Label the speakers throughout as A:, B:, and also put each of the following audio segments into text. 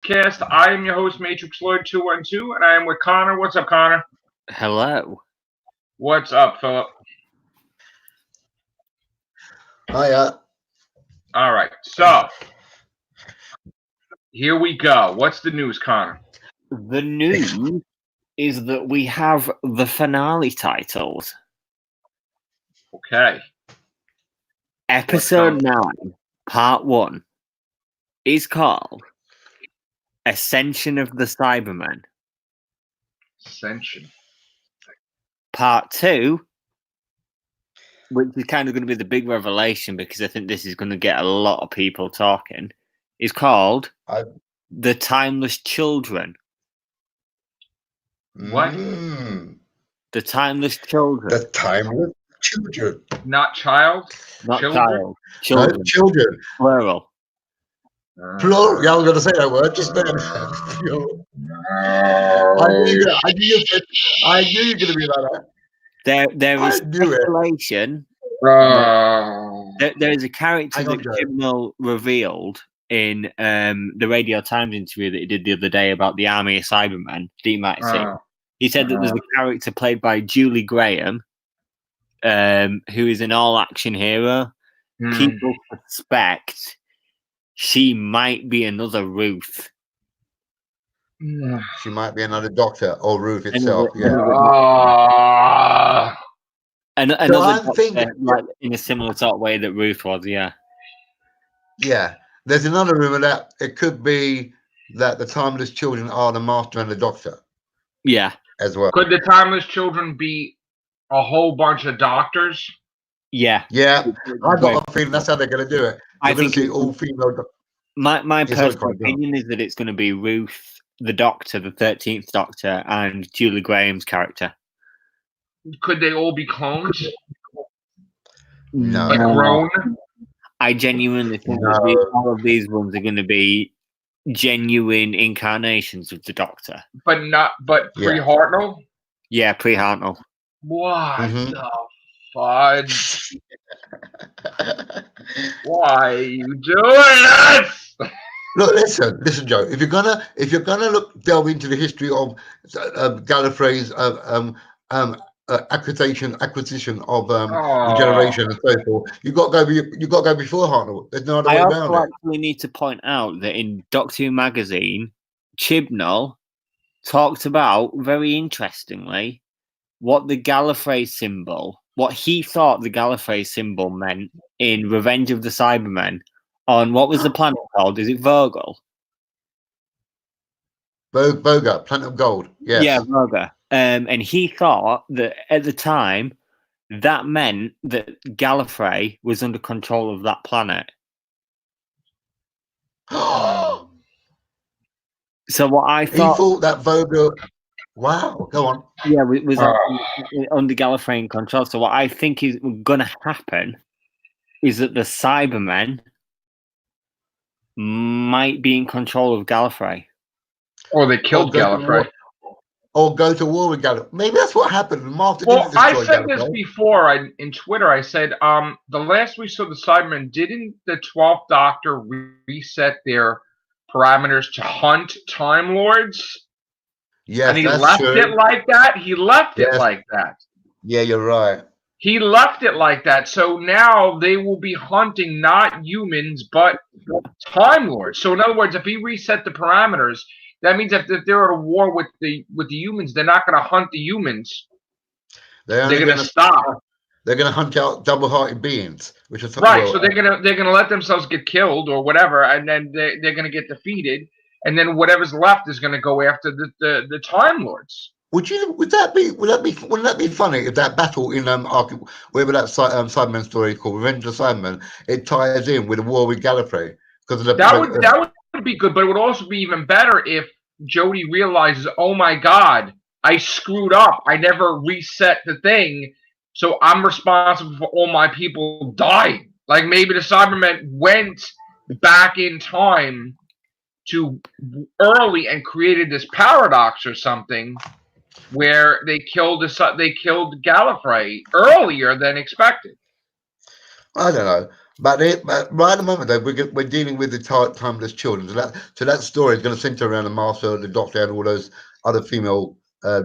A: Cast. I am your host, Matrix Lloyd 212, and I am with Connor. What's up, Connor?
B: Hello.
A: What's up, Philip?
C: Hiya.
A: All right, so here we go. What's the news, Connor?
B: The news is that we have the finale titles.
A: Okay.
B: Episode 9, Part 1, is called Ascension of the Cybermen.
A: Ascension.
B: Part 2, which is kind of going to be the big revelation because I think this is going to get a lot of people talking, is called The Timeless Children.
A: What?
B: The Timeless Children.
C: The Timeless Children.
A: Not child?
B: Not
A: children?
B: child. Children.
C: No, children.
B: Plural.
C: Plural. Yeah, I was going to say that word. Just then. I knew you were going to be like that.
B: There is speculation. There is a character that Chibnall revealed in the Radio Times interview that he did the other day about the Army of Cybermen that you might see. He said that there's a character played by Julie Graham, who is an all-action hero. People suspect she might be another Ruth.
C: She might be another Doctor or Ruth itself.
B: Another Doctor, like, in a similar sort of way that Ruth was, yeah.
C: Yeah. There's another rumor that it could be that the Timeless Children are the Master and the Doctor.
B: Yeah.
C: As well.
A: Could the Timeless Children be a whole bunch of doctors?
C: Yeah. Yeah. I've got a feeling that's how they're going to do it.
B: I think
C: see all female.
B: My personal opinion is that it's going to be Ruth, the Doctor, the 13th Doctor, and Julie Graham's character.
A: Could they all be clones?
C: No.
A: Like grown?
B: I genuinely think that all of these ones are going to be genuine incarnations of the Doctor.
A: But pre-Hartnell?
B: Yeah, pre-Hartnell.
A: What the fudge? Why are you doing this?
C: Look, listen, Joe. If you're gonna delve into the history of Gallifrey's acquisition of regeneration and so forth, you got to go before Hartnell. There's no other way around it.
B: I actually need to point out that in Doctor Who magazine, Chibnall talked about, very interestingly, what the Gallifrey symbol, what he thought the Gallifrey symbol meant in Revenge of the Cybermen on, what was the planet called? Is it Vogel?
C: Boga, Planet of Gold. Yes.
B: Yeah, Boga. And he thought that at the time, that meant that Gallifrey was under control of that planet. So what I thought...
C: He thought that Boga... Wow, go on.
B: Yeah, was under Gallifreyan control. So what I think is going to happen is that the Cybermen might be in control of Gallifrey.
A: Or they killed Gallifrey.
C: Or go to war with Gallifrey. Maybe that's what happened.
A: Well, I said this before in Twitter. I said, the last we saw the Cybermen, didn't the 12th Doctor reset their parameters to hunt Time Lords?
C: Yes,
A: and he left it like that? He left it like that.
C: Yeah, you're right.
A: He left it like that. So now they will be hunting not humans, but Time Lords. So in other words, if he reset the parameters, that means if they're at a war with the humans, they're not going to hunt the humans. They're going to stop.
C: They're going to hunt out double-hearted beings, which is
A: right. So they're going to let themselves get killed or whatever, and then they're going to get defeated, and then whatever's left is going to go after the Time Lords.
C: Wouldn't that be funny if that battle in wherever that Cyberman story is called, Revenge of the Cybermen, it ties in with the war with Gallifrey? Because
A: that would be good, but it would also be even better if Jodie realizes, oh my God, I screwed up. I never reset the thing, so I'm responsible for all my people dying. Like maybe the Cybermen went back in time to early and created this paradox or something where they killed Gallifrey earlier than expected.
C: I don't know. But right at the moment, though, we're dealing with the timeless children. So that story is going to center around the Master, the Doctor, and all those other female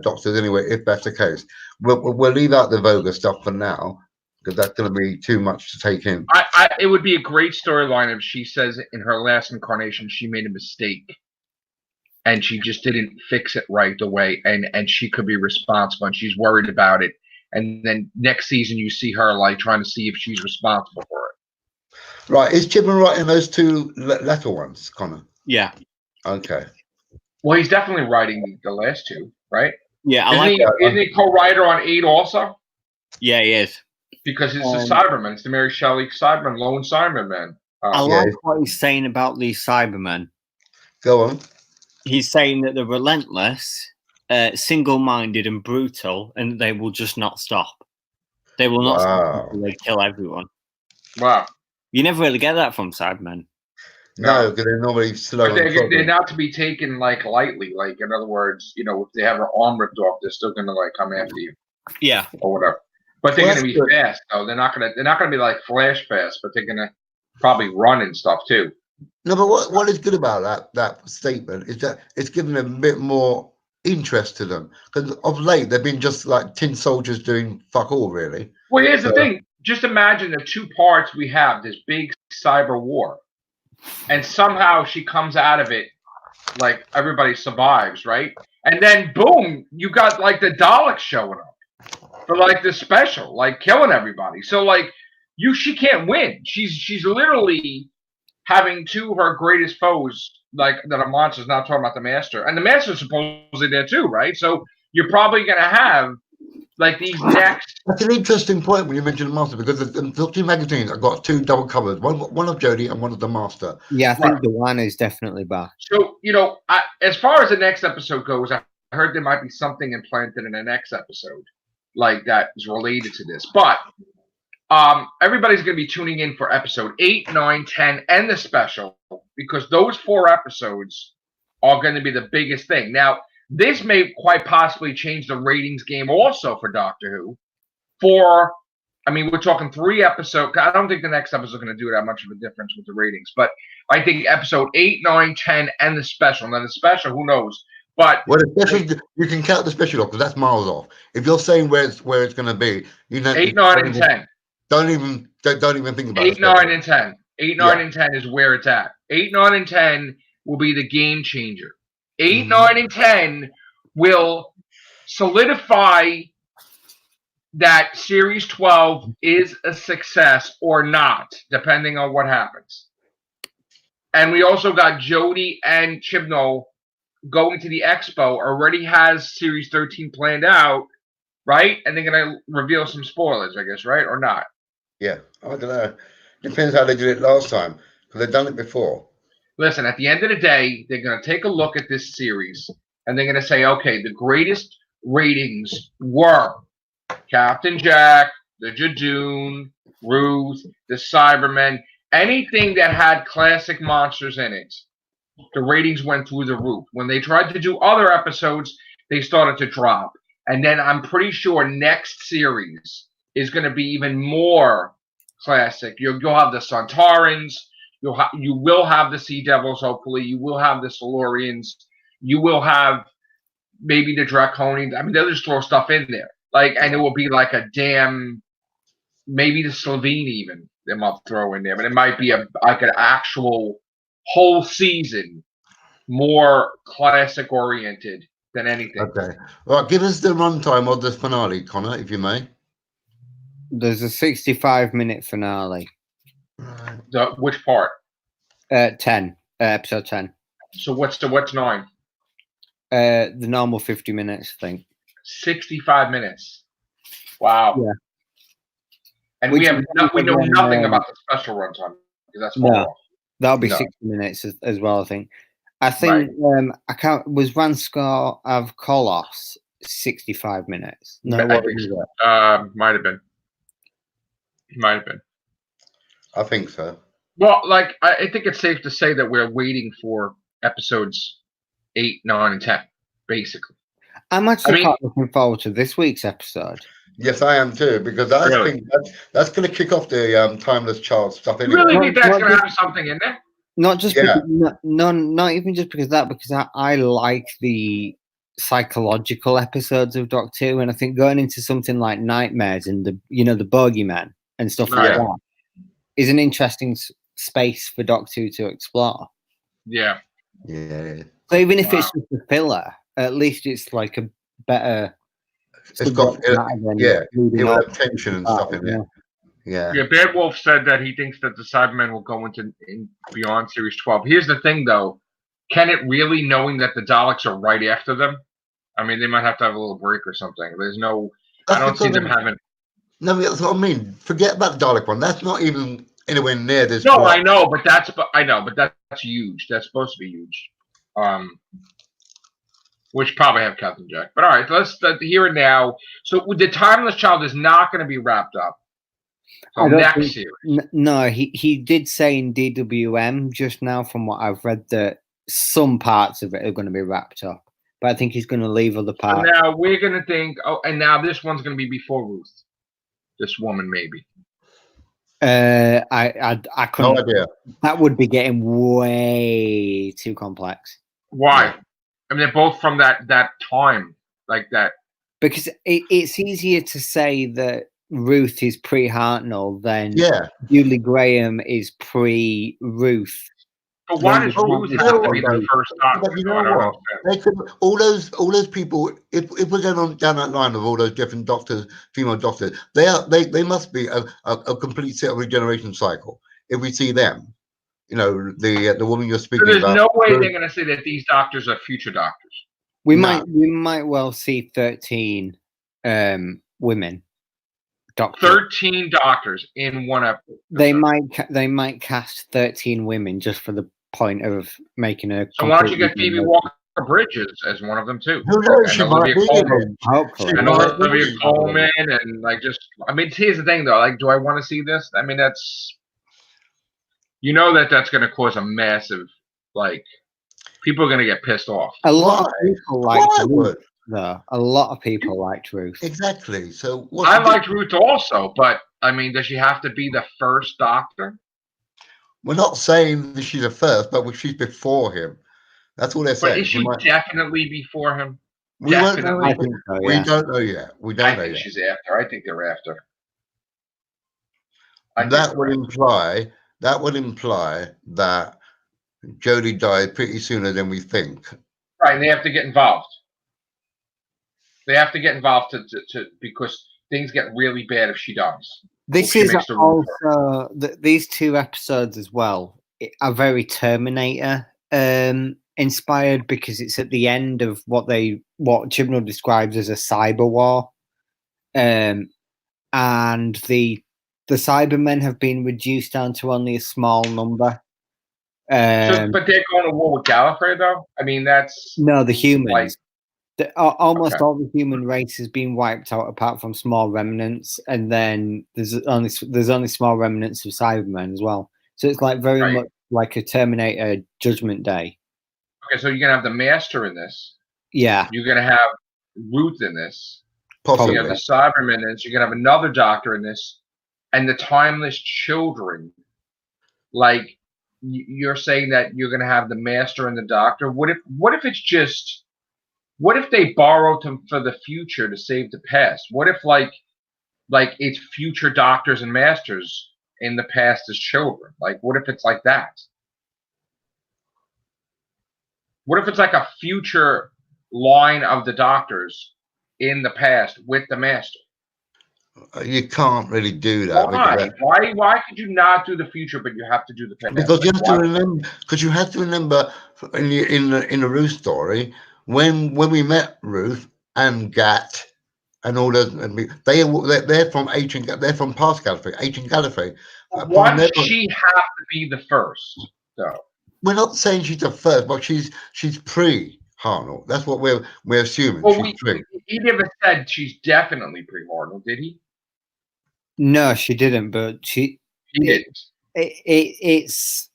C: doctors anyway, if that's the case. We'll leave out the Voga stuff for now, because that's going to be too much to take in.
A: It would be a great storyline if she says in her last incarnation she made a mistake and she just didn't fix it right away, and she could be responsible, and she's worried about it. And then next season you see her like trying to see if she's responsible for it.
C: Right. Is Chibnall writing those two latter ones, Connor?
B: Yeah.
C: Okay.
A: Well, he's definitely writing the last two, right?
B: Yeah,
A: Isn't he co-writer on 8 also?
B: Yeah, he is.
A: Because it's the Cybermen. It's the Mary Shelley Cybermen, Lone Cybermen.
B: I like what he's saying about these Cybermen.
C: Go on.
B: He's saying that they're relentless, single-minded and brutal, and they will just not stop. They will not stop until they kill everyone.
A: Wow.
B: You never really get that from Cybermen.
C: No, because they're normally slow.
A: But they're not to be taken like lightly. Like, in other words, you know, if they have their arm ripped off, they're still gonna like come after you.
B: Yeah.
A: Or whatever. But they're gonna be fast though. They're not gonna be like flash fast, but they're gonna probably run and stuff too.
C: No, but what is good about that statement is that it's given them a bit more interest to them. Because of late they've been just like tin soldiers doing fuck all, really.
A: Well, here's the thing. Just imagine the two parts we have, this big cyber war. And somehow she comes out of it like everybody survives, right? And then boom, you got like the Daleks showing up for like the special, like killing everybody. So like she can't win. She's literally having two of her greatest foes, like that are monsters, not talking about the Master. And the Master's supposedly there too, right? So you're probably gonna have like these next.
C: That's an interesting point when you mention the Master, because the two magazines have got two double covers, one of Jodie and one of the Master.
D: Yeah, I think the one is definitely back.
A: So, you know, as far as the next episode goes, I heard there might be something implanted in the next episode like that is related to this. But everybody's going to be tuning in for episode 8, 9, 10, and the special, because those 4 episodes are going to be the biggest thing. Now, this may quite possibly change the ratings game also for Doctor Who. We're talking 3 episodes. I don't think the next episode is going to do that much of a difference with the ratings. But I think episode 8, 9, 10, and the special. Now, the special, who knows? But
C: the special, you can count the special off, because that's miles off. If you're saying where it's going to be, 8, 9, and 10. Don't even think about
A: 8, 9, and 10. 8, 9, and 10 is where it's at. 8, 9, and 10 will be the game changer. 8, 9, and 10 will solidify that Series 12 is a success or not, depending on what happens. And we also got Jodie and Chibnall going to the expo. Already has Series 13 planned out, right? And they're going to reveal some spoilers, I guess, right? Or not?
C: Yeah, I don't know. Depends how they did it last time, because they've done it before.
A: Listen, at the end of the day, they're going to take a look at this series, and they're going to say, okay, the greatest ratings were Captain Jack, the Jadoon, Ruth, the Cybermen, anything that had classic monsters in it. The ratings went through the roof. When they tried to do other episodes, they started to drop. And then I'm pretty sure next series is going to be even more classic. You'll have the Sontarans. You will have the Sea Devils, hopefully. You will have the Silurians. You will have maybe the Draconians. I mean, they'll just throw stuff in there. And it will be like a damn, maybe the Slovene even, they might throw in there. But it might be like an actual whole season more classic oriented than anything.
C: Okay. Well, give us the runtime of the finale, Connor, if you may.
D: There's a 65-minute finale.
A: Which part?
D: 10. Episode 10.
A: So what's 9?
D: The normal 50 minutes, I think.
A: 65 minutes. Wow.
D: Yeah.
A: And we know nothing about the special runtime, because that's far off.
D: That'll be 60 minutes as well, I think. I think I can't. Was Ranskar of Kolos 65 minutes? No,
A: I think so. Might have been.
C: I think so.
A: Well, I think it's safe to say that we're waiting for episodes 8, 9, and 10, basically.
D: I'm actually quite looking forward to this week's episode.
C: Yes, I am too, because I
A: Really?
C: think that's going to kick off the timeless child stuff
A: You
C: anyway.
A: really think that's
D: Not
A: going to
D: just-
A: have something in there?
D: Not just
C: Yeah.
D: because, not even just because of that, because I like the psychological episodes of Doctor Who, and I think going into something like nightmares and the the bogeyman and stuff like
A: Right.
D: that is an interesting space for Doctor Who to explore.
A: Yeah.
C: Yeah,
D: So even if
A: Wow.
D: it's just a filler, at least it's like a better.
C: it's got it will have tension and stuff in there. Yeah.
A: Yeah, Bad Wolf said that he thinks that the Cybermen will go into beyond Series 12. Here's the thing, though. Can it really, knowing that the Daleks are right after them? I mean, they might have to have a little break or something. There's no... I don't see them having...
C: No, that's what I mean. Forget about the Dalek one. That's not even anywhere near this.
A: No,
C: plot.
A: I know, but that's huge. That's supposed to be huge. Which probably have Captain Jack. But all right, let's here and now. So the Timeless Child is not going to be wrapped up. So next series.
D: No, he did say in DWM just now, from what I've read, that some parts of it are going to be wrapped up, but I think he's going to leave other parts.
A: So now we're going to think, and now this one's going to be before Ruth. This woman, maybe.
D: I couldn't.
C: No idea.
D: That would be getting way too complex.
A: Why?
C: Yeah.
A: I mean, they're both from that time, like that.
D: Because it's easier to say that Ruth is pre-Hartnell than Julie Graham is pre-Ruth.
A: But why does Ruth have to be the first Doctor?
C: But you know what? They could, all those people. If we're going on down that line of all those different doctors, female doctors, they must be a complete set of regeneration cycle. If we see them, the woman you're speaking
A: so there's
C: about.
A: No way they're going to say that these doctors are future doctors.
D: We might well see 13 women doctors.
A: 13 doctors in one episode.
D: They might cast 13 women just for the point of making a.
A: So why don't you get Phoebe Walker-Bridges as one of them too?
C: Who knows?
A: And Olivia Colman.
D: Hopefully.
A: And Olivia Colman, and I mean, here's the thing though. Like, do I want to see this? I mean, that's that's going to cause a massive, people are going to get pissed off.
D: A lot of people liked Ruth, though. A lot of people liked Ruth.
C: Exactly. So
A: I liked Ruth also, but I mean, does she have to be the first Doctor?
C: We're not saying that she's the first, but she's before him. That's all they're saying.
A: But is she definitely before him?
C: We won't know.
D: I think so,
C: We don't know yet. We don't know yet.
A: She's after. I think they're after.
C: That would imply that Jodie died pretty sooner than we think.
A: Right, and they have to get involved. They have to get involved to because things get really bad if she dies.
D: This is also these two episodes as well are very Terminator inspired, because it's at the end of what Chibnall describes as a cyber war, and the Cybermen have been reduced down to only a small number.
A: But they're going to war with Gallifrey, though. I mean, that's
D: the humans. Almost all the human race has been wiped out, apart from small remnants, and then there's only small remnants of Cybermen as well. So it's like very much like a Terminator Judgment Day.
A: Okay, so you're gonna have the Master in this.
D: Yeah.
A: You're gonna have Ruth in this.
C: Possibly.
A: You have the Cybermen in this. You're gonna have another Doctor in this, and the Timeless Children. Like, you're saying that you're gonna have the Master and the Doctor. What if it's just? What if they borrowed them for the future to save the past? What if like it's future Doctors and Masters in the past as children? Like, what if it's like that? What if it's like a future line of the Doctors in the past with the Master?
C: You can't really do that.
A: Why could you not do the future, but you have to do the past?
C: Because you have to remember. Because you have to remember in the Ruth story, when we met Ruth and Gat and all those, they're from they're from past Gallifrey, ancient Gallifrey.
A: Why does she have to be the first, though?
C: We're not saying she's the first, but she's pre-Hartnell. That's what we're assuming.
A: Well,
C: she's
A: he never said she's definitely pre-Hartnell, did he?
D: No, she didn't. But he
A: didn't.
D: It's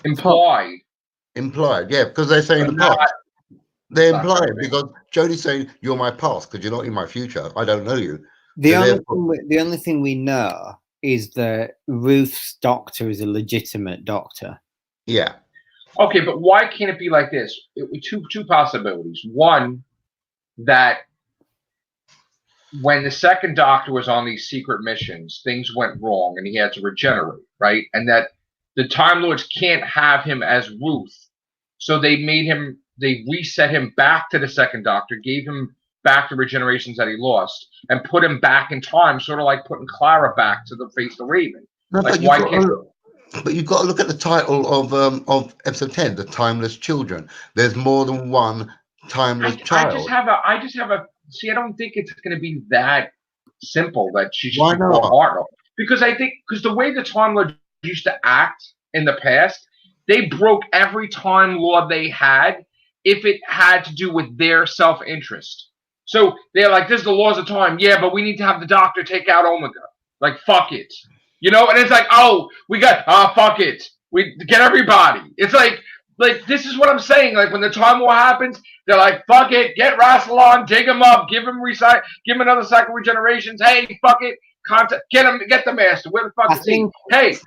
A: implied.
C: Implied, yeah, because they're saying the past. They're implied because Jodie's saying you're my past because you're not in my future. I don't know you.
D: The only thing we know is that Ruth's doctor is a legitimate doctor.
C: Yeah.
A: Okay, but why can't it be like this? Two possibilities. One, that when the second doctor was on these secret missions, things went wrong and he had to regenerate, right? And that the Time Lords can't have him as Ruth. So they reset him back to the second doctor, gave him back the regenerations that he lost, and put him back in time, sort of like putting Clara back to face the Raven.
C: No,
A: like,
C: but you've got to look at the title of episode 10, The Timeless Children. There's more than one timeless child.
A: I just have a see, I don't think it's going to be that simple that she should
C: Why
A: be
C: not?
A: Arnold. Because the way the Time Lords used to act in the past, they broke every Time Lord they had if it had to do with their self-interest. So they're like, this is the laws of time. Yeah, but we need to have the Doctor take out Omega. Like, fuck it. You know? And it's like, oh, fuck it. We get everybody. It's like this is what I'm saying. Like, when the Time War happens, they're like, fuck it, get Rassilon, dig him up, give him another cycle of regenerations. Hey, fuck it, get the Master. Where the fuck is he? Hey.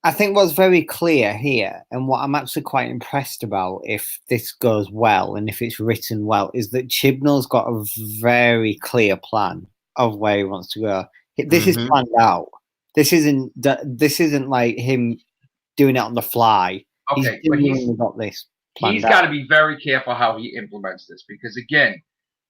D: I think what's very clear here, and what I'm actually quite impressed about, if this goes well and if it's written well, is that Chibnall's got a very clear plan of where he wants to go. This is planned out. This isn't like him doing it on the fly.
A: Okay,
D: he's got this.
A: He's got to be very careful how he implements this, because again,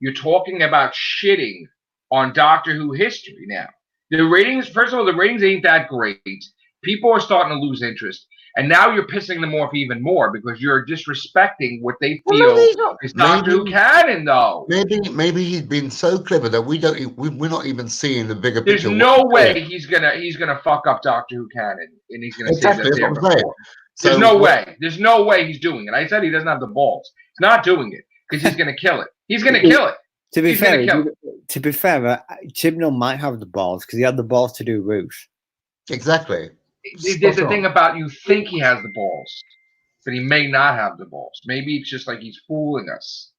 A: you're talking about shitting on Doctor Who history now. The ratings, first of all, the ratings ain't that great. People are starting to lose interest, and now you're pissing them off even more because you're disrespecting what they feel is Doctor Who canon, though.
C: Maybe he's been so clever that we're not even seeing the bigger picture.
A: There's no way he's gonna fuck up Doctor Who canon, and he's gonna say that there before. There's no way. There's no way he's doing it. I said he doesn't have the balls. He's not doing it because he's going to kill it. He's going to kill it.
D: To be fair, Chibnall might have the balls because he had the balls to do Ruth.
C: Exactly.
A: There's a thing about you think he has the balls, but he may not have the balls. Maybe it's just like he's fooling us.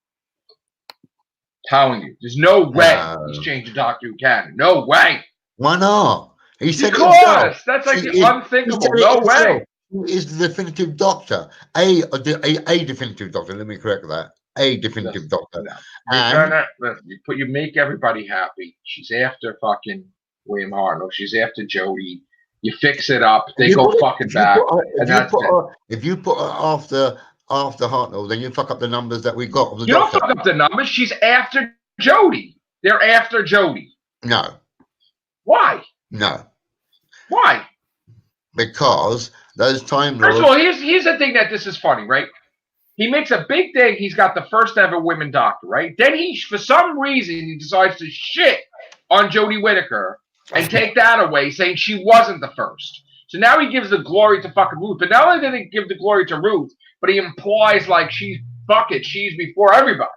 A: Telling you, there's no way he's changing Doctor Who canon. No way.
C: Why not? He said
A: because that's like unthinkable. No way.
C: Who is the definitive Doctor? A definitive Doctor. Let me correct that. A definitive Doctor.
A: You make everybody happy. She's after fucking William Hartnell. She's after Jodie. You fix it up. They go fucking back.
C: If you put her after Hartnell, then you fuck up the numbers that we got.
A: You don't fuck up the numbers. She's after Jodie. They're after Jodie.
C: No.
A: Why?
C: No.
A: Why?
C: Because those Time Lords.
A: First of all, here's the thing that this is funny, right? He makes a big thing. He's got the first ever women doctor, right? Then for some reason, he decides to shit on Jodie Whittaker and take that away, saying she wasn't the first. So now he gives the glory to fucking Ruth. But not only did he give the glory to Ruth, but he implies like she's before everybody.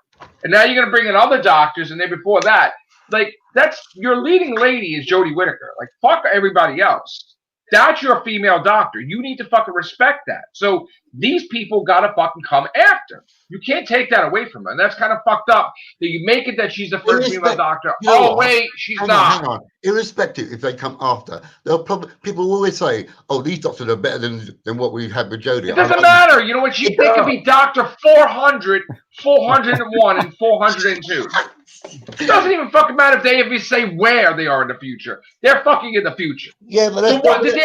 A: And now you're gonna bring in other doctors, and then before that, like that's your leading lady is Jodie Whittaker. Like fuck everybody else. That's your female doctor. You need to fucking respect that. So these people gotta fucking come after. You can't take that away from her. And that's kind of fucked up that you make it that she's the first female doctor. Wait, she's not.
C: Hang on. Irrespective if they come after, they'll probably people always say, "Oh, these doctors are better than what we had with Jodie."
A: It doesn't matter. You know what? They could be Doctor 400, 401, and 402. It doesn't even fucking matter if they ever say where they are in the future. They're fucking in the future.
C: Yeah, but
A: did they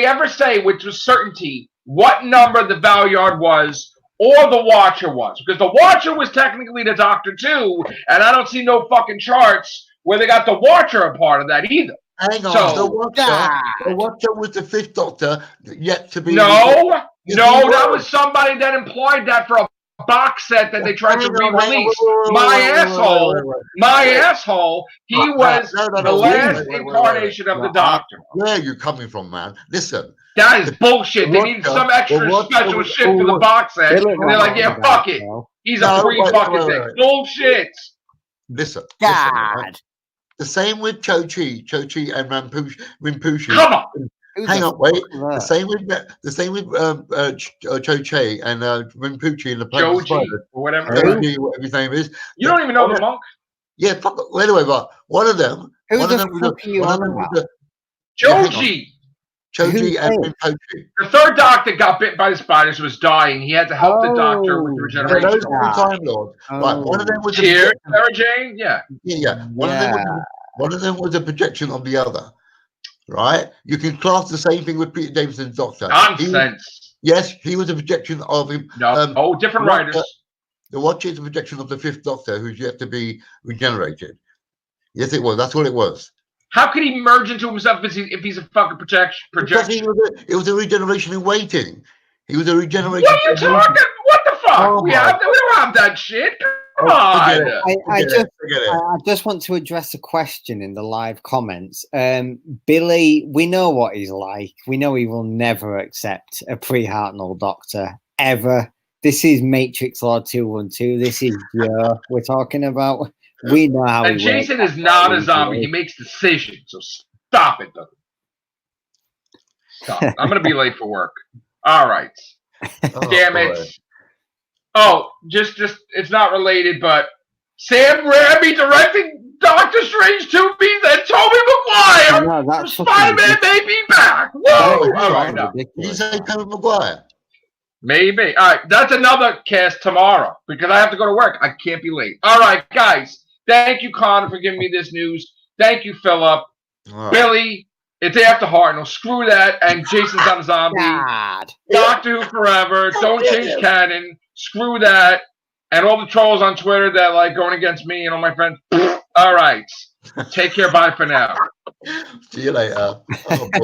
A: ever say with certainty what number the Valyard was or the Watcher was? Because the Watcher was technically the Doctor too, and I don't see no fucking charts where they got the Watcher a part of that either.
C: Hang on, the Watcher was the fifth Doctor yet to be.
A: No, that was somebody that implied that for a box set that they tried to re-release. My asshole, he was the last incarnation of the Doctor.
C: Where are you coming from, man? Listen.
A: That is bullshit. They needed some extra special shit for the box set. And they're like, yeah, fuck it. He's a free fucking thing. Bullshit.
C: Listen.
D: God.
C: The same with Cho-Chi and Rinpoche.
A: Come on.
C: Hang on, wait. The same with Cho-Chi and Rinpoche in the Planet of Spiders.
A: Or whatever.
C: Whatever his name is.
A: You don't even know the monk?
C: Yeah, fuck. Anyway, but one of them.
D: Who
C: One
D: the
C: of them was
D: fuck are you on about?
A: Joji.
C: Choji and Rinpoche.
A: The third doctor got bitten by the spiders, was dying. He had to help the doctor with the
C: Yeah,
A: regeneration.
C: those two Time Lords. Right, one of them was
A: Cheers, Sarah Jane. Yeah.
C: One of them was a projection of the other. Right? You can class the same thing with Peter Davison's Doctor.
A: Nonsense.
C: He was a projection of him.
A: No, different writers.
C: The Watcher is a projection of the Fifth Doctor, who's yet to be regenerated. Yes, it was. That's what it was.
A: How could he merge into himself if he's a fucking projection?
C: It was a regeneration in waiting. He was a regeneration.
A: What are you talking? What the fuck? We don't have that shit. Come on.
D: I just want to address a question in the live comments. Billy, we know what he's like. We know he will never accept a pre-Hartnell Doctor ever. This is Matrix Lord 212. This is Joe we're talking about. We know how.
A: And Jason is not a zombie. He makes decisions. So stop it, Doug. Stop. I'm gonna be late for work. All right. Damn it. Boy. Oh, just it's not related, but Sam Raimi directing Doctor Strange 2 means that Tobey Maguire Spider-Man may be back. Whoa! All right, now.
C: You say Tobey Maguire?
A: Maybe. All right, that's another cast tomorrow because I have to go to work. I can't be late. All right, guys. Thank you, Connor, for giving me this news. Thank you, Philip. Right. Billy, it's after Hartnell. Screw that. And Jason's not a zombie.
D: God.
A: Doctor Who forever. Don't change canon. Screw that. And all the trolls on Twitter that like going against me and all my friends. All right. Take care. Bye for now.
C: See you later. Oh,